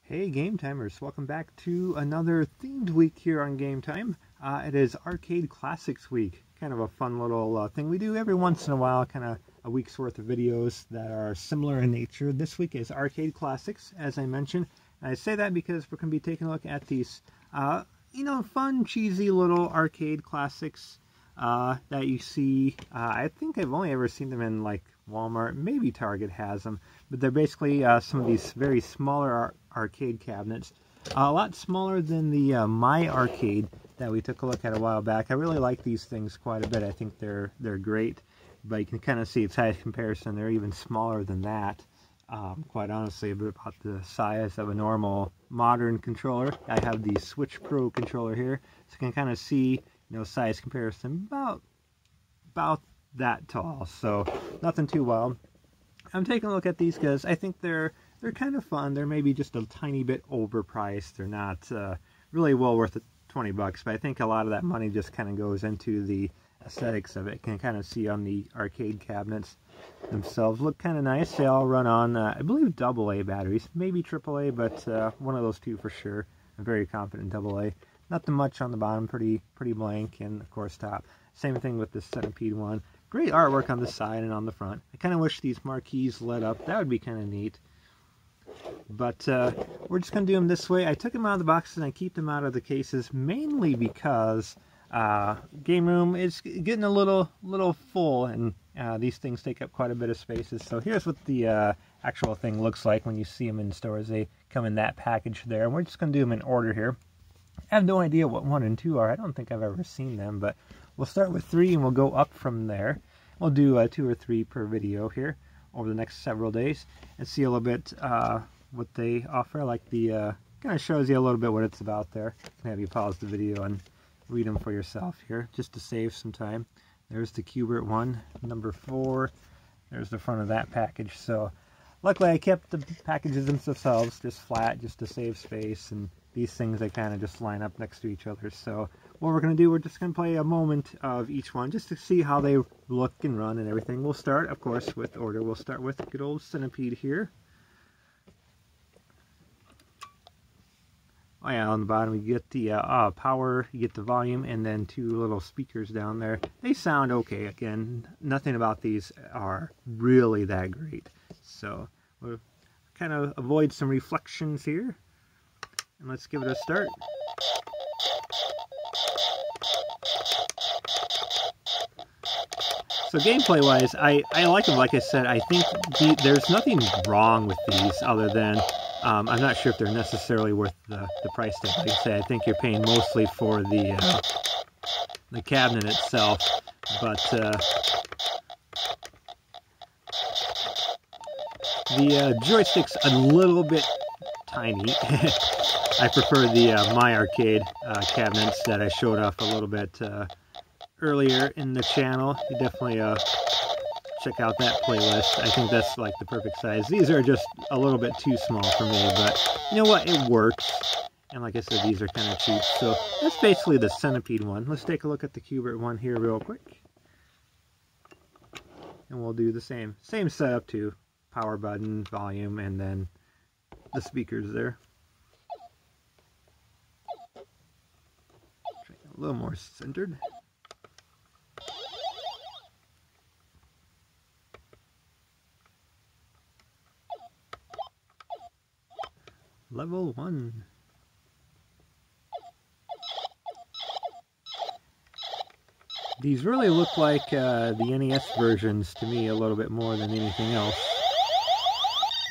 Hey Game Timers, welcome back to another themed week here on Game Time. It is Arcade Classics week, kind of a fun little thing we do every once in a while, kind of a week's worth of videos that are similar in nature. This week is Arcade Classics, as I mentioned. I say that because we're going to be taking a look at these, fun, cheesy little arcade classics that you see. I think I've only ever seen them in like Walmart, maybe Target has them, but they're basically some of these very smaller arcade cabinets, a lot smaller than the My Arcade that we took a look at a while back. I really like these things quite a bit. I think they're great, but you can kind of see size comparison. They're even smaller than that. Quite honestly, about the size of a normal modern controller. I have the Switch Pro controller here, so you can kind of see, size comparison about that tall. So nothing too wild. I'm taking a look at these because I think they're kind of fun. They're maybe just a tiny bit overpriced. They're not really well worth the 20 bucks, but I think a lot of that money just kind of goes into the aesthetics of it. You can kind of see on the arcade cabinets themselves. Look kind of nice. They all run on, I believe, AA batteries. Maybe AAA, but one of those two for sure. I'm very confident in AA. Nothing much on the bottom, pretty blank, and of course top. Same thing with the Centipede one. Great artwork on the side and on the front. I kind of wish these marquees lit up. That would be kind of neat. But we're just going to do them this way. I took them out of the boxes and I keep them out of the cases mainly because game room is getting a little full, and these things take up quite a bit of spaces. So here's what the actual thing looks like when you see them in stores. They come in that package there, and we're just going to do them in order here. I have no idea what 1 and 2 are. I don't think I've ever seen them, but we'll start with 3 and we'll go up from there. We'll do 2 or 3 per video here over the next several days and see a little bit what they offer. Like the kind of shows you a little bit what it's about there. I can have you pause the video and read them for yourself here just to save some time. There's the Q Bert one, number 4. There's the front of that package. So luckily I kept the packages themselves just flat just to save space, and these things, they kind of just line up next to each other. So what we're going to do, we're just going to play a moment of each one just to see how they look and run and everything. We'll start, of course, with order. We'll start with good old Centipede here. Oh yeah, on the bottom you get the power, you get the volume, and then 2 little speakers down there. They sound okay. Again, nothing about these are really that great. So we'll kind of avoid some reflections here. And let's give it a start. So gameplay wise, I like them. Like I said, I think there's nothing wrong with these other than I'm not sure if they're necessarily worth the price tag. Like I say, I think you're paying mostly for the cabinet itself, but the joystick's a little bit tiny. I prefer the My Arcade cabinets that I showed off a little bit earlier in the channel. You definitely check out that playlist. I think that's like the perfect size. These are just a little bit too small for me, but you know what? It works. And like I said, these are kind of cheap. So that's basically the Centipede one. Let's take a look at the Q Bert one here real quick. And we'll do the same. Same setup too. Power button, volume, and then the speakers there. A little more centered. Level 1. These really look like the NES versions to me a little bit more than anything else.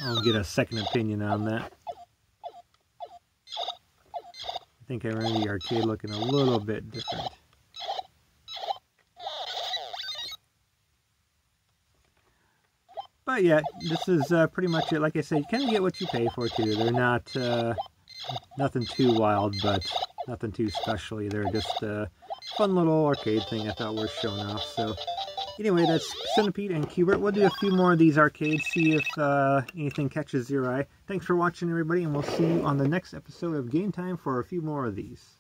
I'll get a second opinion on that. I think I remember the arcade looking a little bit different. But yeah, this is pretty much it. Like I said, you kind of get what you pay for too. They're not nothing too wild, but nothing too special either. Just a fun little arcade thing I thought worth showing off. So anyway, that's Centipede and Q Bert. We'll do a few more of these arcades, see if anything catches your eye. Thanks for watching, everybody, and we'll see you on the next episode of Game Time for a few more of these.